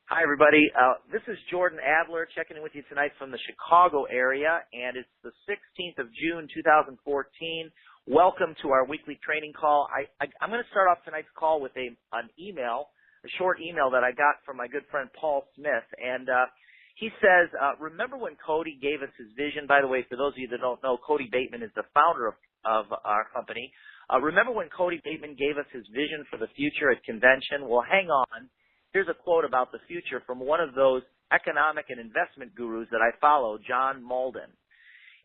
Hi, everybody. This is Jordan Adler checking in with you tonight from the Chicago area, and it's the 16th of June, 2014. Welcome to our weekly training call. I'm going to start off tonight's call with a short email that I got from my good friend Paul Smith, and he says, remember when Cody gave us his vision? By the way, for those of you that don't know, Cody Bateman is the founder of our company. Remember when Cody Bateman gave us his vision for the future at convention? Well, hang on. Here's a quote about the future from one of those economic and investment gurus that I follow, John Malden.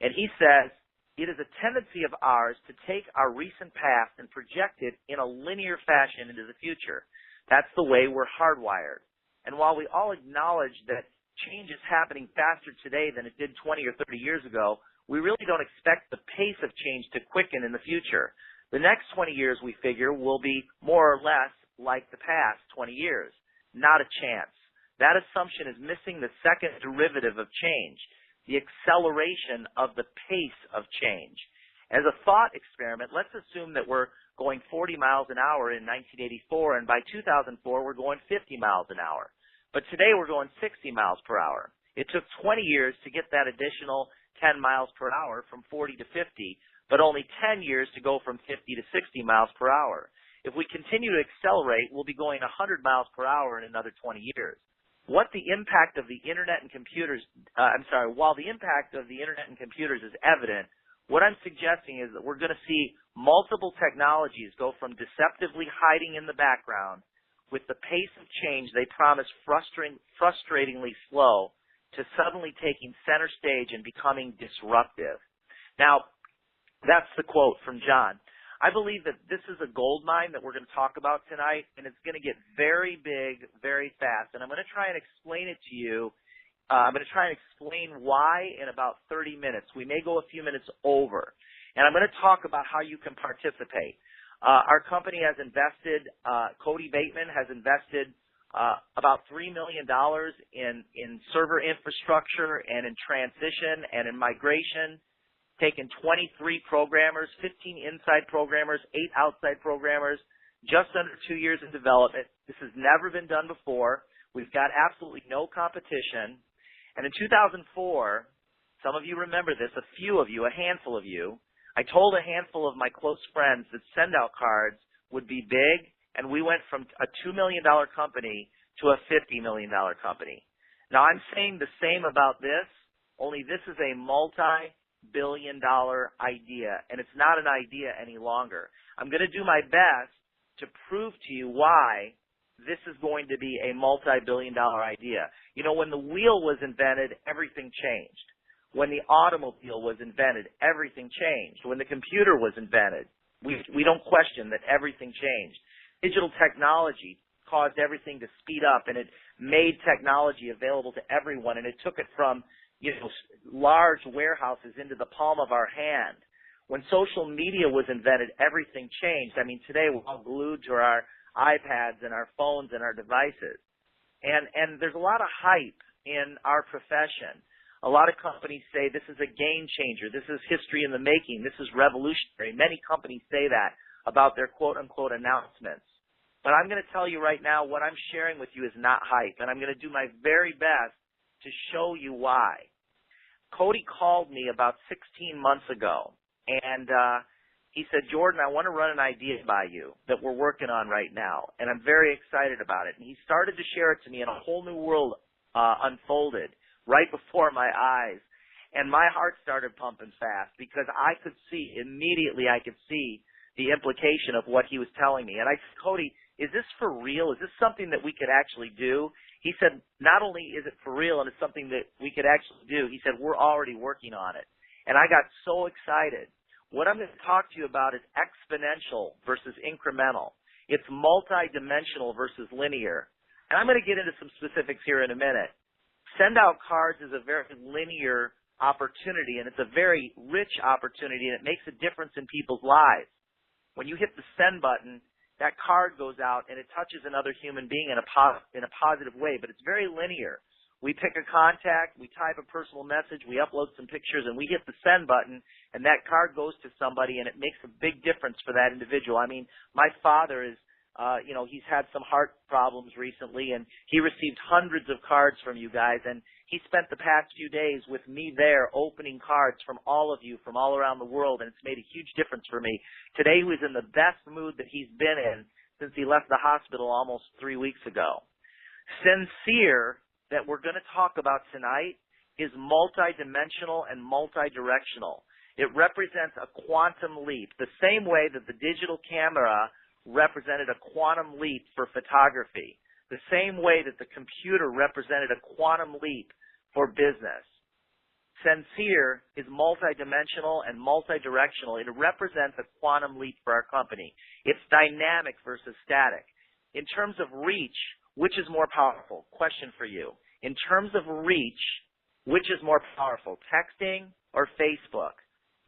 And he says, it is a tendency of ours to take our recent past and project it in a linear fashion into the future. That's the way we're hardwired. And while we all acknowledge that change is happening faster today than it did 20 or 30 years ago, we really don't expect the pace of change to quicken in the future. The next 20 years, we figure, will be more or less like the past 20 years. Not a chance. That assumption is missing the second derivative of change, the acceleration of the pace of change. As a thought experiment, let's assume that we're going 40 miles an hour in 1984, and by 2004 we're going 50 miles an hour. But today we're going 60 miles per hour. It took 20 years to get that additional 10 miles per hour from 40 to 50, but only 10 years to go from 50 to 60 miles per hour. If we continue to accelerate, we'll be going 100 miles per hour in another 20 years. While the impact of the internet and computers is evident, what I'm suggesting is that we're going to see multiple technologies go from deceptively hiding in the background with the pace of change they promise frustratingly slow to suddenly taking center stage and becoming disruptive. Now, that's the quote from John. I believe that this is a gold mine that we're going to talk about tonight, and it's going to get very big, very fast. And I'm going to try and explain it to you. I'm going to try and explain why in about 30 minutes. We may go a few minutes over. And I'm going to talk about how you can participate. Our company has invested, Cody Bateman has invested about $3 million in server infrastructure and in transition and in migration. Taken 23 programmers, 15 inside programmers, 8 outside programmers, just under 2 years in development. This has never been done before. We've got absolutely no competition. And in 2004, some of you remember this, a few of you, a handful of you, I told a handful of my close friends that send-out cards would be big, and we went from a $2 million company to a $50 million company. Now, I'm saying the same about this, only this is a multi-billion-dollar idea, and it's not an idea any longer. I'm going to do my best to prove to you why this is going to be a multi-billion-dollar idea. You know, when the wheel was invented, everything changed. When the automobile was invented, everything changed. When the computer was invented, we don't question that everything changed. Digital technology caused everything to speed up, and it made technology available to everyone, and it took it from large warehouses into the palm of our hand. When social media was invented, everything changed. I mean, today we're all glued to our iPads and our phones and our devices. And there's a lot of hype in our profession. A lot of companies say this is a game changer. This is history in the making. This is revolutionary. Many companies say that about their quote-unquote announcements. But I'm going to tell you right now, what I'm sharing with you is not hype, and I'm going to do my very best to show you why. Cody called me about 16 months ago, and he said, Jordan, I want to run an idea by you that we're working on right now, and I'm very excited about it. And he started to share it to me, and a whole new world unfolded right before my eyes. And my heart started pumping fast because I could see, immediately I could see the implication of what he was telling me. And I said, Cody, is this for real? Is this something that we could actually do? He said, not only is it for real and it's something that we could actually do, he said, we're already working on it. And I got so excited. What I'm going to talk to you about is exponential versus incremental. It's multidimensional versus linear. And I'm going to get into some specifics here in a minute. Send out cards is a very linear opportunity, and it's a very rich opportunity, and it makes a difference in people's lives. When you hit the send button, that card goes out and it touches another human being in a positive way, but it's very linear. We pick a contact, we type a personal message, we upload some pictures, and we hit the send button, and that card goes to somebody, and it makes a big difference for that individual. I mean, my father is He's had some heart problems recently, and he received hundreds of cards from you guys, and he spent the past few days with me there opening cards from all of you from all around the world, and it's made a huge difference for me. Today he was in the best mood that he's been in since he left the hospital almost 3 weeks ago. Sendcere, that we're going to talk about tonight, is multidimensional and multidirectional. It represents a quantum leap, the same way that the digital camera represented a quantum leap for photography, the same way that the computer represented a quantum leap for business. Sendcere is multidimensional and multidirectional. It represents a quantum leap for our company. It's dynamic versus static. In terms of reach, which is more powerful? Question for you. In terms of reach, which is more powerful, texting or Facebook?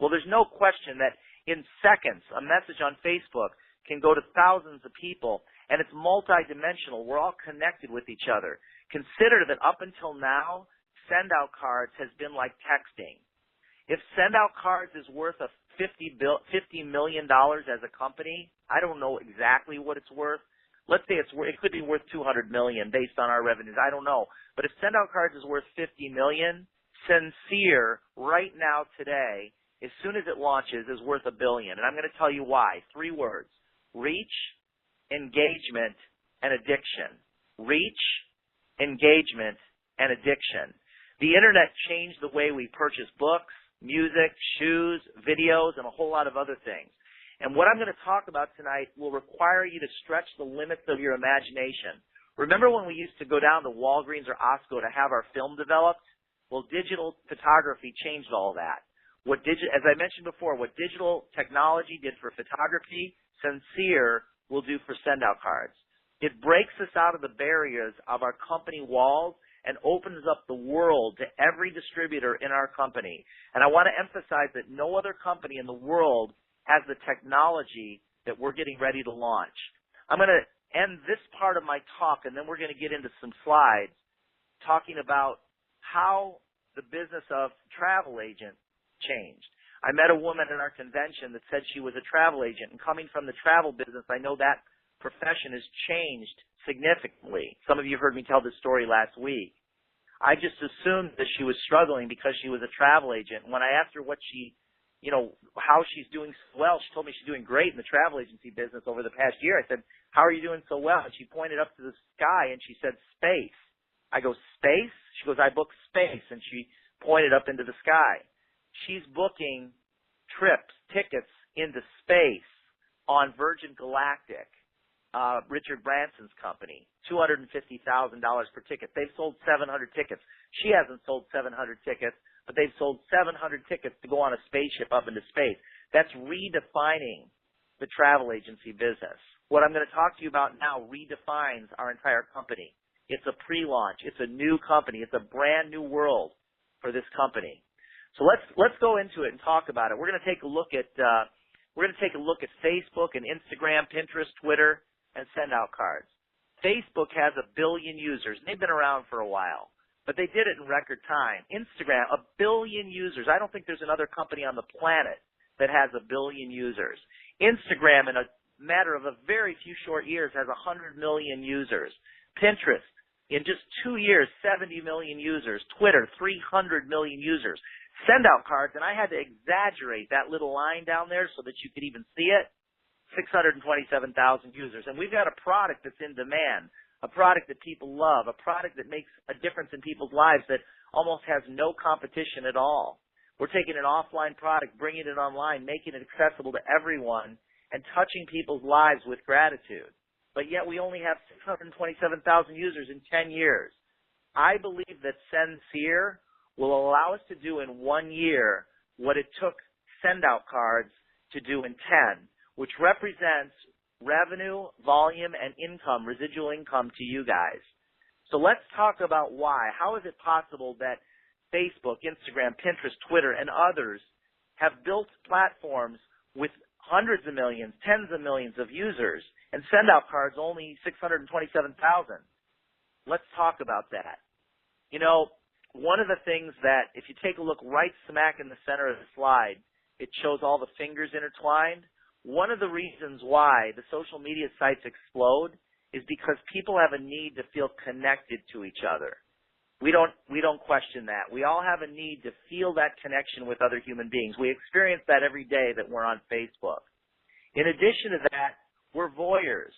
Well, there's no question that in seconds, a message on Facebook can go to thousands of people, and it's multidimensional. We're all connected with each other. Consider that up until now, send-out cards has been like texting. If send-out cards is worth $50 million as a company, I don't know exactly what it's worth. Let's say it could be worth $200 million based on our revenues. I don't know. But if send-out cards is worth $50 million, Sendcere right now today, as soon as it launches, is worth $1 billion. And I'm going to tell you why. 3 words. Reach, engagement, and addiction. Reach, engagement, and addiction. The internet changed the way we purchase books, music, shoes, videos, and a whole lot of other things. And what I'm going to talk about tonight will require you to stretch the limits of your imagination. Remember when we used to go down to Walgreens or Osco to have our film developed? Well, digital photography changed all that. As I mentioned before, what digital technology did for photography, Sendcere will do for send-out cards. It breaks us out of the barriers of our company walls and opens up the world to every distributor in our company. And I want to emphasize that no other company in the world has the technology that we're getting ready to launch. I'm going to end this part of my talk, and then we're going to get into some slides talking about how the business of travel agent changed. I met a woman at our convention that said she was a travel agent, and coming from the travel business, I know that profession has changed significantly. Some of you heard me tell this story last week. I just assumed that she was struggling because she was a travel agent. When I asked her what how she's doing well, she told me she's doing great in the travel agency business over the past year. I said, how are you doing so well? And she pointed up to the sky and she said, space. I go, space? She goes, I book space. And she pointed up into the sky. She's booking tickets into space on Virgin Galactic, Richard Branson's company, $250,000 per ticket. They've sold 700 tickets. She hasn't sold 700 tickets, but they've sold 700 tickets to go on a spaceship up into space. That's redefining the travel agency business. What I'm going to talk to you about now redefines our entire company. It's a pre-launch. It's a new company. It's a brand new world for this company. So let's go into it and talk about it. We're going to take a look at Facebook and Instagram, Pinterest, Twitter, and send-out cards. Facebook has 1 billion users, and they've been around for a while, but they did it in record time. Instagram, 1 billion users. I don't think there's another company on the planet that has 1 billion users. Instagram, in a matter of a very few short years, has 100 million users. Pinterest, in just 2 years, 70 million users. Twitter, 300 million users. Send-out cards, and I had to exaggerate that little line down there so that you could even see it, 627,000 users. And we've got a product that's in demand, a product that people love, a product that makes a difference in people's lives that almost has no competition at all. We're taking an offline product, bringing it online, making it accessible to everyone, and touching people's lives with gratitude. But yet we only have 627,000 users in 10 years. I believe that Sendcere will allow us to do in 1 year what it took send-out cards to do in 10, which represents revenue, volume, and income, residual income to you guys. So let's talk about why. How is it possible that Facebook, Instagram, Pinterest, Twitter, and others have built platforms with hundreds of millions, tens of millions of users, and send-out cards only 627,000? Let's talk about that. One of the things that, if you take a look right smack in the center of the slide, it shows all the fingers intertwined. one of the reasons why the social media sites explode is because people have a need to feel connected to each other. We don't question that. We all have a need to feel that connection with other human beings. We experience that every day that we're on Facebook. In addition to that, we're voyeurs.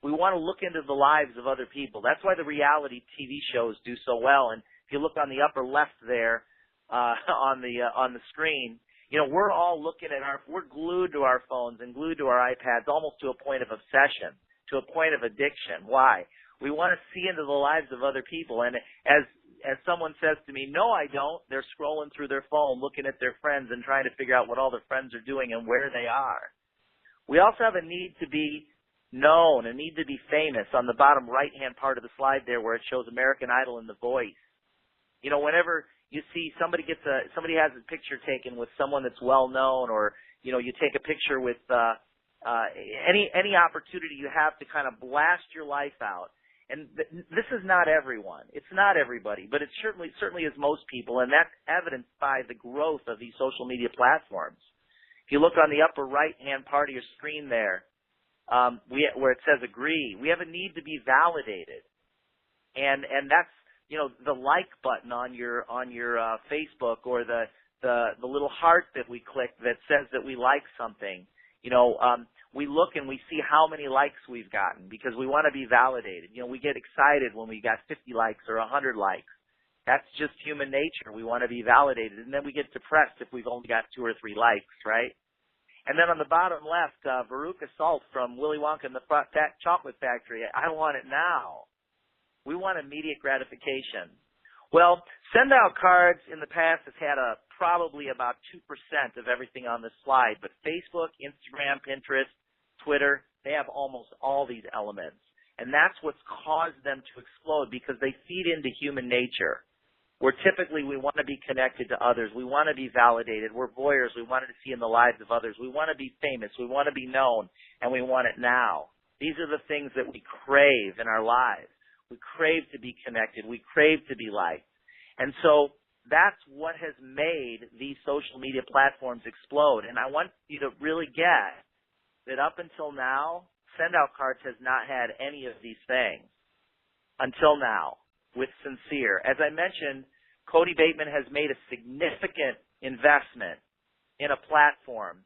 We want to look into the lives of other people. That's why the reality TV shows do so well. And if you look on the upper left there, on the screen, we're all looking at we're glued to our phones and glued to our iPads almost to a point of obsession, to a point of addiction. Why? We want to see into the lives of other people. And as someone says to me, no, I don't, they're scrolling through their phone, looking at their friends and trying to figure out what all their friends are doing and where they are. We also have a need to be known, a need to be famous on the bottom right-hand part of the slide there where it shows American Idol and The Voice. Whenever you see somebody has a picture taken with someone that's well known, or you take a picture with any opportunity you have to kind of blast your life out. And this is not everyone. It's not everybody, but it certainly is most people, and that's evidenced by the growth of these social media platforms. If you look on the upper right-hand part of your screen there, where it says agree, we have a need to be validated, and that's the like button on your Facebook, or the little heart that we click that says that we like something. We look and we see how many likes we've gotten because we want to be validated. We get excited when we got 50 likes or 100 likes. That's just human nature. We want to be validated, and then we get depressed if we've only got 2 or 3 likes, right? And then on the bottom left, Veruca Salt from Willy Wonka and the Chocolate Factory. I want it now. We want immediate gratification. Well, send out cards in the past has had probably about 2% of everything on this slide, but Facebook, Instagram, Pinterest, Twitter, they have almost all these elements. And that's what's caused them to explode because they feed into human nature. Where typically we want to be connected to others. We want to be validated. We're voyeurs. We want to see in the lives of others. We want to be famous. We want to be known, and we want it now. These are the things that we crave in our lives. We crave to be connected. We crave to be liked. And so that's what has made these social media platforms explode. And I want you to really get that up until now, Sendout Cards has not had any of these things until now with Sendcere. As I mentioned, Cody Bateman has made a significant investment in a platform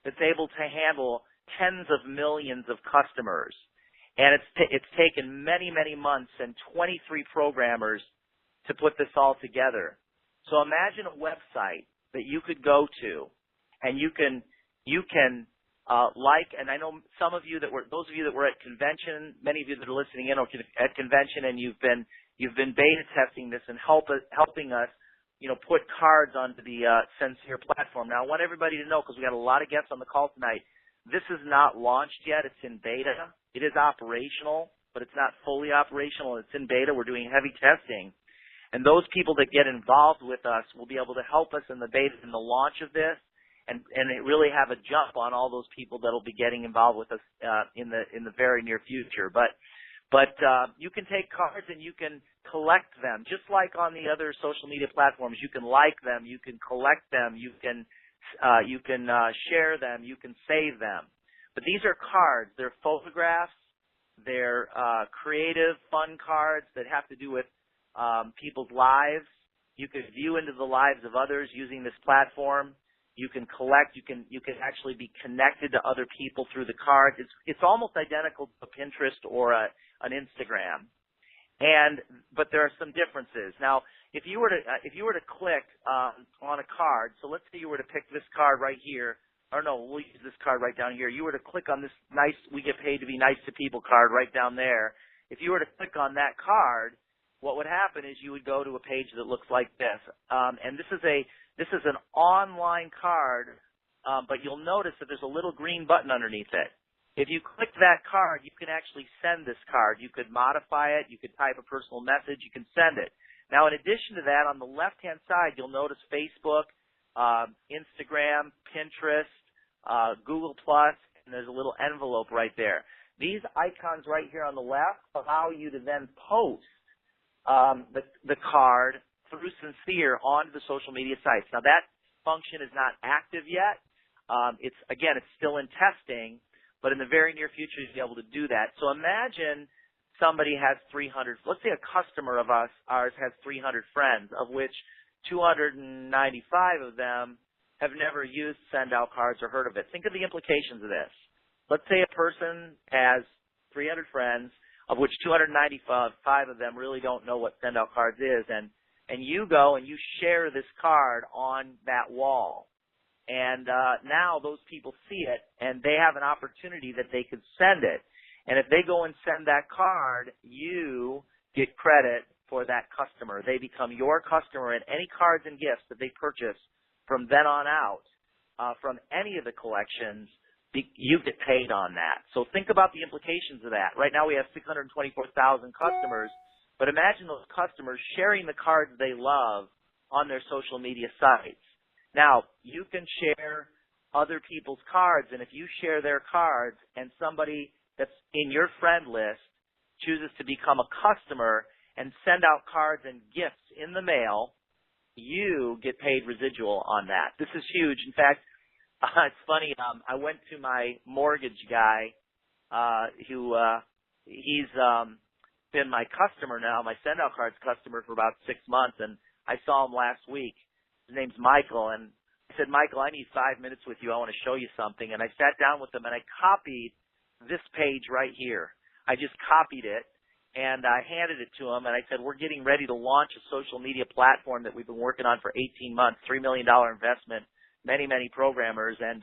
that's able to handle tens of millions of customers. And it's taken many, many months and 23 programmers to put this all together. So imagine a website that you could go to, and you can like, and I know those of you that were at convention, many of you that are listening in at convention, and you've been beta testing this and helping us, put cards onto the Sendcere platform. Now I want everybody to know, because we got a lot of guests on the call tonight, this is not launched yet. It's in beta. It is operational, but it's not fully operational. It's in beta. We're doing heavy testing. And those people that get involved with us will be able to help us in the beta, in the launch of this, and really have a jump on all those people that will be getting involved with us in the very near future. But you can take cards and you can collect them, just like on the other social media platforms. You can like them, you can collect them, you can share them, you can save them. But these are cards. They're photographs. They're creative, fun cards that have to do with people's lives. You can view into the lives of others using this platform. You can collect. You can actually be connected to other people through the cards. It's almost identical to Pinterest or an Instagram, but there are some differences. Now, if you were to click on a card, so let's say you were to pick this card right here. Or no, we'll use this card right down here. You were to click on this nice, we get paid to be nice to people card right down there. If you were to click on that card, what would happen is you would go to a page that looks like this. And this is an online card, but you'll notice that there's a little green button underneath it. If you click that card, you can actually send this card. You could modify it. You could type a personal message. You can send it. Now, in addition to that, on the left-hand side, you'll notice Facebook, Instagram, Pinterest, Google+, and there's a little envelope right there. These icons right here on the left allow you to then post the card through Sendcere onto the social media sites. Now, that function is not active yet. It's still in testing, but in the very near future, you'll be able to do that. So imagine somebody has 300, let's say a customer of ours has 300 friends, of which 295 of them have never used send-out cards or heard of it. Think of the implications of this. Let's say a person has 300 friends, of which 295 of them really don't know what send-out cards is, and you go and you share this card on that wall. And now those people see it, and they have an opportunity that they could send it. And if they go and send that card, you get credit for that customer. They become your customer, and any cards and gifts that they purchase from then on out, from any of the collections, you get paid on that. So think about the implications of that. Right now we have 624,000 customers, but imagine those customers sharing the cards they love on their social media sites. Now, you can share other people's cards, and if you share their cards and somebody that's in your friend list chooses to become a customer and send out cards and gifts in the mail, you get paid residual on that. This is huge. In fact, it's funny. I went to my mortgage guy, he's been my customer now, my send-out cards customer for about 6 months, and I saw him last week. His name's Michael, and I said, Michael, I need 5 minutes with you. I want to show you something. And I sat down with him, and I copied this page right here. I just copied it, and I handed it to him, and I said, we're getting ready to launch a social media platform that we've been working on for 18 months, $3 million investment, many, many programmers, and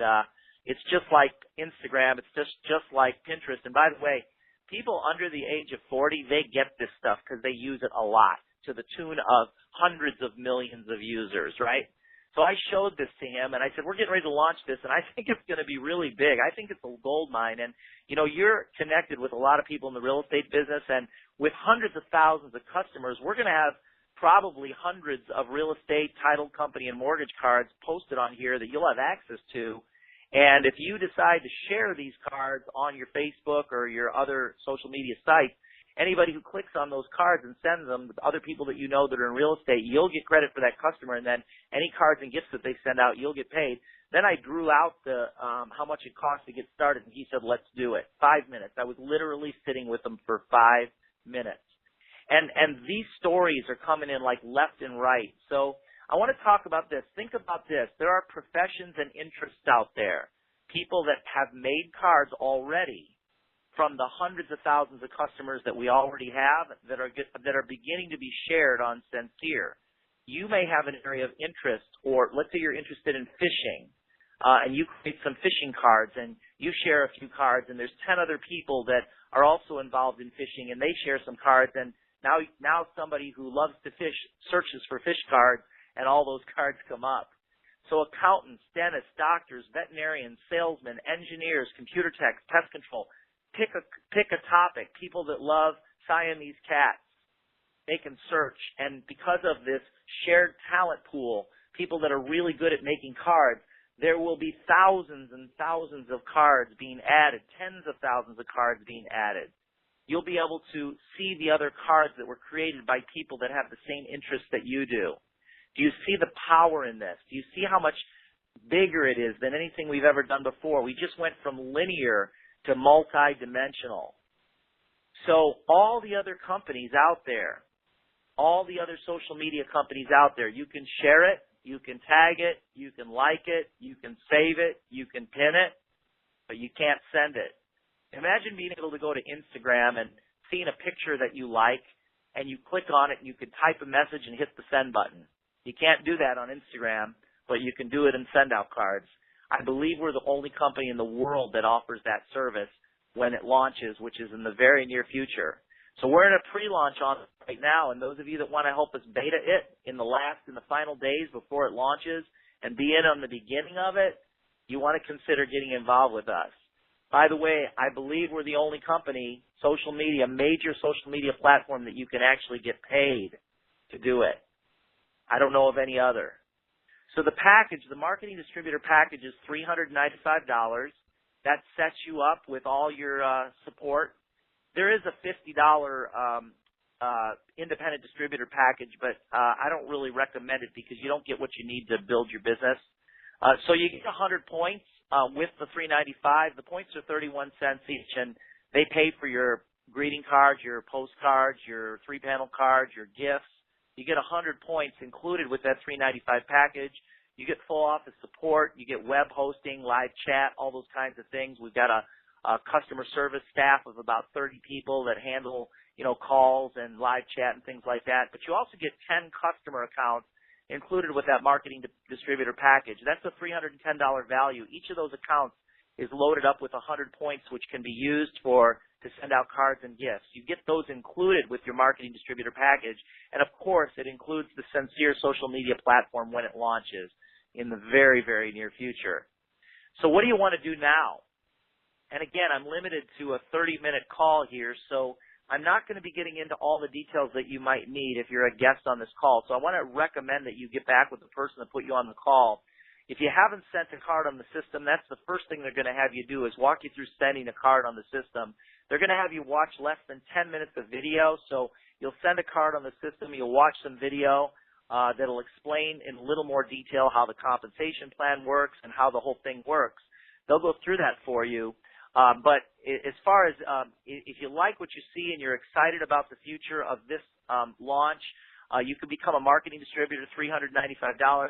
it's just like Instagram. It's just like Pinterest. And by the way, people under the age of 40, they get this stuff because they use it a lot, to the tune of hundreds of millions of users, right? So I showed this to him, and I said, we're getting ready to launch this, and I think it's going to be really big. I think it's a gold mine. And, you know, you're connected with a lot of people in the real estate business, and with hundreds of thousands of customers, we're going to have probably hundreds of real estate, title company, and mortgage cards posted on here that you'll have access to. And if you decide to share these cards on your Facebook or your other social media sites, anybody who clicks on those cards and sends them to other people that you know that are in real estate, you'll get credit for that customer, and then any cards and gifts that they send out, you'll get paid. Then I drew out the how much it costs to get started, and he said, let's do it. 5 minutes. I was literally sitting with him for 5 minutes. And these stories are coming in like left and right. So I want to talk about this. Think about this. There are professions and interests out there, people that have made cards already from the hundreds of thousands of customers that we already have that are beginning to be shared on Sendcere. You may have an area of interest, or let's say you're interested in fishing, and you create some fishing cards, and you share a few cards, and there's 10 other people that are also involved in fishing, and they share some cards, and now somebody who loves to fish searches for fish cards, and all those cards come up. So accountants, dentists, doctors, veterinarians, salesmen, engineers, computer techs, pest control. Pick a topic. People that love Siamese cats, they can search. And because of this shared talent pool, people that are really good at making cards, there will be thousands and thousands of cards being added, tens of thousands of cards being added. You'll be able to see the other cards that were created by people that have the same interests that you do. Do you see the power in this? Do you see how much bigger it is than anything we've ever done before? We just went from linear to multi-dimensional. So all the other companies out there, all the other social media companies out there, you can share it, you can tag it, you can like it, you can save it, you can pin it, but you can't send it. Imagine being able to go to Instagram and seeing a picture that you like, and you click on it and you can type a message and hit the send button. You can't do that on Instagram, but you can do it in send-out cards. I believe we're the only company in the world that offers that service when it launches, which is in the very near future. So we're in a pre-launch on it right now, and those of you that want to help us beta it in the final days before it launches and be in on the beginning of it, you want to consider getting involved with us. By the way, I believe we're the only company, major social media platform that you can actually get paid to do it. I don't know of any other. So the package, the marketing distributor package is $395. That sets you up with all your support. There is a $50 independent distributor package, but I don't really recommend it because you don't get what you need to build your business. So you get 100 points with the $3.95. The points are 31 cents each, and they pay for your greeting cards, your postcards, your 3-panel cards, your gifts. You get 100 points included with that $3.95 package. You get full office support. You get web hosting, live chat, all those kinds of things. We've got a customer service staff of about 30 people that handle, calls and live chat and things like that. But you also get 10 customer accounts included with that marketing distributor package. That's a $310 value. Each of those accounts is loaded up with 100 points, which can be used to send out cards and gifts. You get those included with your marketing distributor package. And, of course, it includes the Sendcere social media platform when it launches in the very, very near future. So what do you want to do now? And, again, I'm limited to a 30-minute call here, so I'm not going to be getting into all the details that you might need if you're a guest on this call. So I want to recommend that you get back with the person that put you on the call. If you haven't sent a card on the system, that's the first thing they're going to have you do is walk you through sending a card on the system. They're going to have you watch less than 10 minutes of video. So you'll send a card on the system. You'll watch some video that'll explain in a little more detail how the compensation plan works and how the whole thing works. They'll go through that for you. But as far as if you like what you see and you're excited about the future of this launch, you can become a marketing distributor, $395.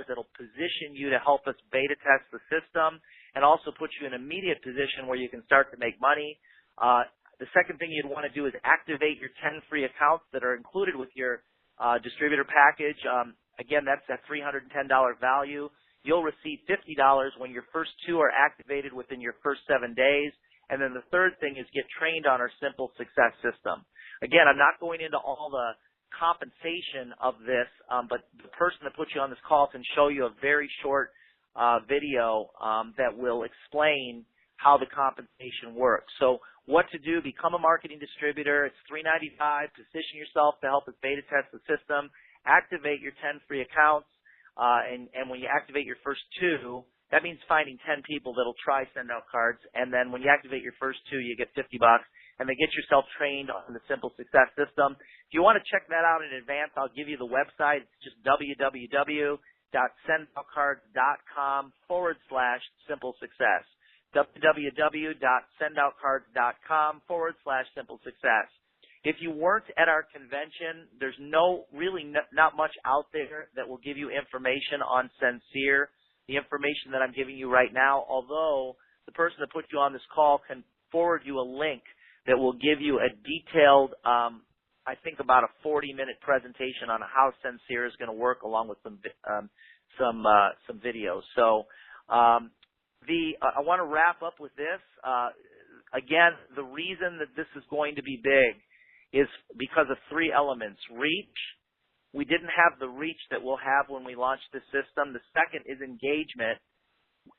That'll position you to help us beta test the system and also put you in an immediate position where you can start to make money. The second thing you'd want to do is activate your 10 free accounts that are included with your distributor package. Again, that's that $310 value. You'll receive $50 when your first 2 are activated within your first 7 days. And then the third thing is get trained on our Simple Success system. Again, I'm not going into all the compensation of this, but the person that put you on this call can show you a very short video that will explain how the compensation works. So what to do, become a marketing distributor. It's $395. Position yourself to help us beta test the system. Activate your 10 free accounts. And when you activate your first 2, that means finding 10 people that'll try send out cards. And then when you activate your first 2, you get $50. And then get yourself trained on the Simple Success system. If you want to check that out in advance, I'll give you the website. It's just www.sendoutcards.com/Simple Success. www.sendoutcards.com/Simple Success. If you weren't at our convention, there's not much out there that will give you information on Sendcere, the information that I'm giving you right now, although the person that put you on this call can forward you a link that will give you a detailed, I think about a 40-minute presentation on how Sendcere is going to work, along with some videos. So I want to wrap up with this. Again, the reason that this is going to be big is because of 3 elements. Reach. We didn't have the reach that we'll have when we launch this system. The second is engagement.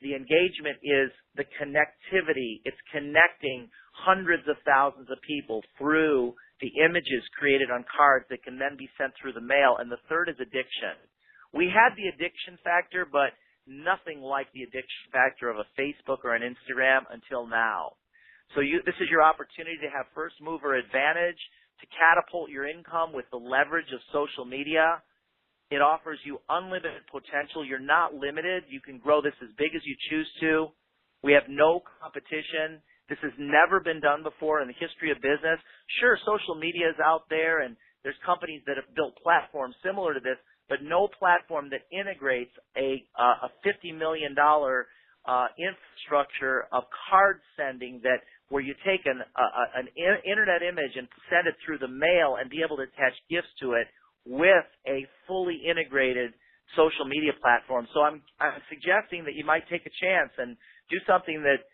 The engagement is the connectivity. It's connecting hundreds of thousands of people through the images created on cards that can then be sent through the mail. And the third is addiction. We had the addiction factor, but nothing like the addiction factor of a Facebook or an Instagram until now. So this is your opportunity to have first mover advantage, to catapult your income with the leverage of social media. It offers you unlimited potential. You're not limited. You can grow this as big as you choose to. We have no competition. This has never been done before in the history of business. Sure, social media is out there, and there's companies that have built platforms similar to this, but no platform that integrates a $50 million infrastructure of card sending where you take an internet image and send it through the mail and be able to attach gifts to it with a fully integrated social media platform. So I'm suggesting that you might take a chance and do something that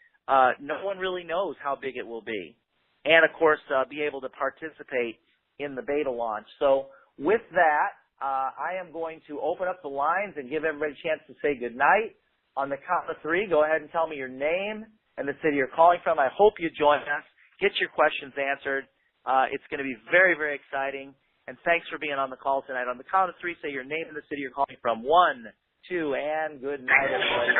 no one really knows how big it will be. And, of course, be able to participate in the beta launch. So with that, I am going to open up the lines and give everybody a chance to say good night. On the count of 3, go ahead and tell me your name and the city you're calling from. I hope you join us. Get your questions answered. It's going to be very, very exciting. And thanks for being on the call tonight. On the count of 3, say your name and the city you're calling from. 1, 2, and good night, everybody.